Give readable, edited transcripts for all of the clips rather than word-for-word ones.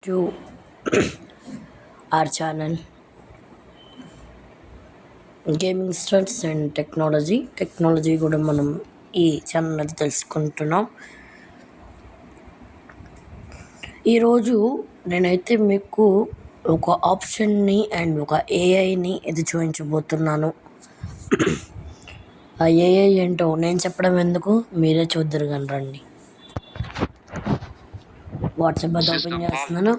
to our channel gaming studs and technology కూడా మనం ఈ ఛానల్ తెలుసుకుంటున్నాం. ఈరోజు నేనైతే మీకు ఒక ఆప్షన్ని అండ్ ఒక ఏఐని ఇది చూపించబోతున్నాను. ఆ ఏఐ ఏంటో నేను చెప్పడం ఎందుకు, మీరే చూద్దరు కానీ రండి. వాట్సాప్ అది ఓపెన్ చేస్తున్నాను.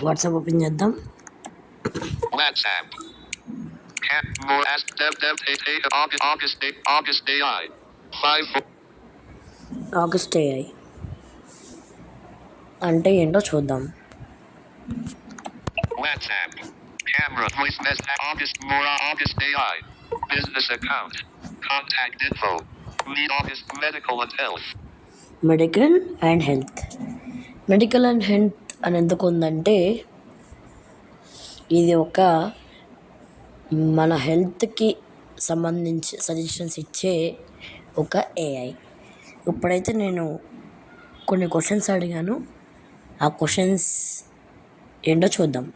వాట్సాప్ ఓపెన్ చేద్దాం. ఆగస్ట్ ఏఐ అంటే ఏంటో చూద్దాం. Camera, voice message, August AI, business account, contact info, meet August medical and health. Medical and health అని ఎందుకు ఉందంటే ఇది ఒక మన హెల్త్కి సంబంధించి సజెషన్స్ ఇచ్చే ఒక ఏఐ. ఇప్పుడైతే నేను కొన్ని క్వశ్చన్స్ అడిగాను, ఆ క్వశ్చన్స్ ఏంటో చూద్దాం.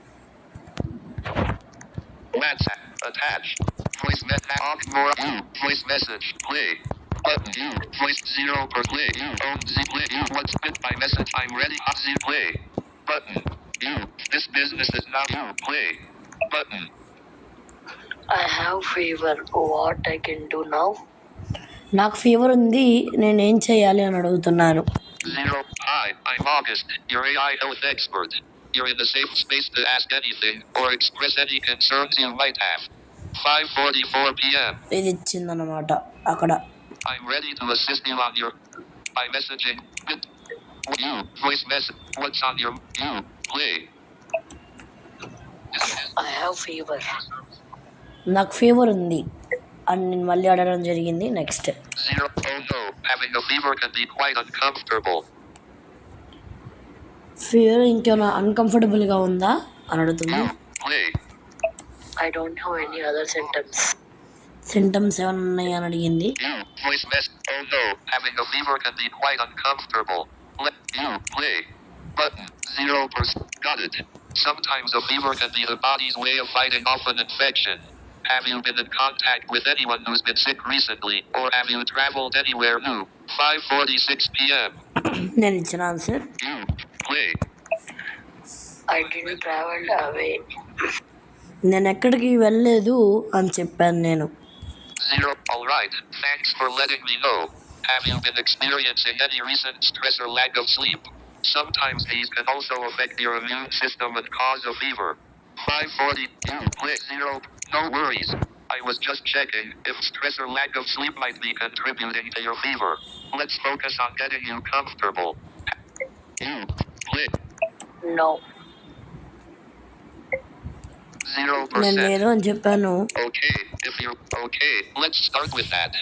WhatsApp attached. Voice message play. Button you. Voice 0 per play. You. Play. You. What's bit by message? I'm ready. Z play. Button you. This business is now you. Play. Button. I have fever. What I can do now? నాకు fever ఉంది, నేనేం చేయాలి అని అడుగుతున్నాను. 0. Hi, I'm August, your AI health expert. You're in the safe space to ask anything or express any concerns you might have. 5:44 p.m. ఇది ఇచ్చిందన్నమాట అక్కడ. I'm ready to assist you on your by messaging. You voice message. What's on your you play? I have fever. నాకు fever ఉంది అని నేను మళ్ళీ అడగడం జరిగింది. Next 0. Oh no, having a fever can be quite uncomfortable. Fever ఇంకేమైనా అన్కంఫర్టబుల్గా ఉందా అని అడుగుతుంది. I don't have any other symptoms ఏమైనా ఉన్నాయా అని అడిగింది. Voice message. Oh no, having a fever can be quite uncomfortable. Let you play. Button 0%. Got it. Sometimes a fever can be the body's way of fighting off an infection. Have you been in contact with anyone who's been sick recently, or have you traveled anywhere new? 5:46 p.m. నేను ఇచ్చిన answer play. I didn't travel away. నేను ఎక్కడికి వెళ్ళలేదు అని చెప్పాను నేను. 0. All right. Thanks for letting me know. Have you been experiencing any recent stress or lack of sleep? Sometimes these can also affect your immune system and cause a fever. 5:42. Play 0. No worries. I was just checking if stress or lack of sleep might be contributing to your fever. Let's focus on getting you comfortable. Play. No. 0%. నేను లేదు అని చెప్పాను. Okay, if you're okay, let's start with that.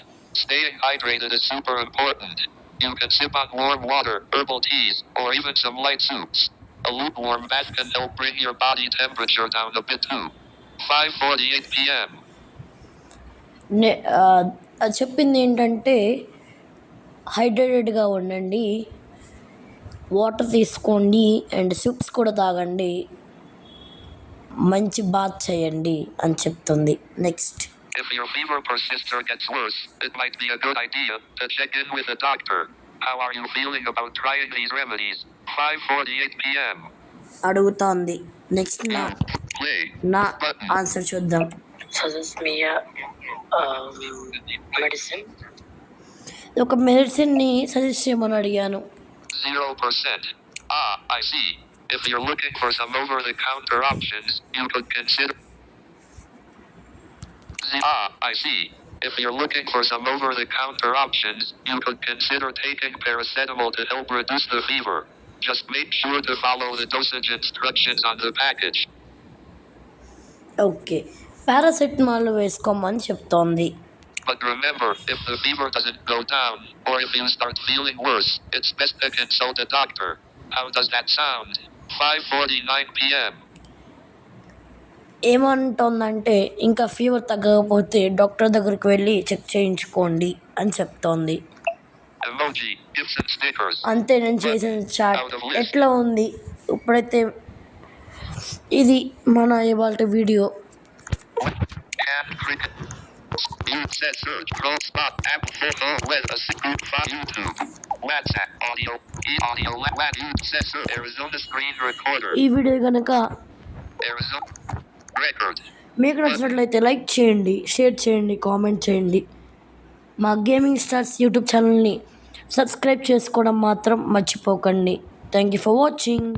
Staying hydrated is super important. You can sip on warm water, herbal teas, or even some light soups. A lukewarm bath can help bring your body temperature down a bit too. 5:48 p.m. చెప్పింది ఏంటంటే హైడ్రేటెడ్గా ఉండండి, water తీసుకోండి and soups కూడా తాగండి, మంచి bath చేయండి అని చెప్తుంది. Next If your fever persists or gets worse, it might be a good idea to check in with a doctor. How are you feeling about trying these remedies? 5:48 p.m. అడుగుతోంది. Next నా answer చూద్దాం. Suggest me a medicine. ఒక మెడిసిన్ని suggest చేయమని అడిగాను. 0%. I see. If you're looking for some over-the-counter options, you could consider. I see. If you're looking for some over-the-counter options, you could consider taking paracetamol to help reduce the fever. Just make sure to follow the dosage instructions on the package. Okay, paracetamol వేసుకోమని చెప్తోంది. But remember, if the fever doesn't go down, or if you start feeling worse, it's best to consult a doctor. How does that sound? 5:49 p.m. ఏమంటోందంటే ఇంకా fever తగ్గకపోతే doctor దగ్గరికి వెళ్ళి check చేయించుకోండి అని చెప్తోంది. Emoji. Gifts and stickers. అంతే నేను చేసిన చాట్ ఎట్లా ఉంది ఇప్పుడైతే ఇది మన ఇవాళ video. And cricket. You said search, Pro Spot, Apple Photo, Web, a secret file, YouTube. WhatsApp, audio, e-audio, WAD, you said search, Arizona screen recorder. ఈ వీడియో కనుక Arizona record. మీకు నచ్చినట్లయితే లైక్ చేయండి, షేర్ చేయండి, కామెంట్ చేయండి. మా gaming stars YouTube ఛానల్ని subscribe చేసుకోవడం మాత్రం మర్చిపోకండి. Thank you for watching.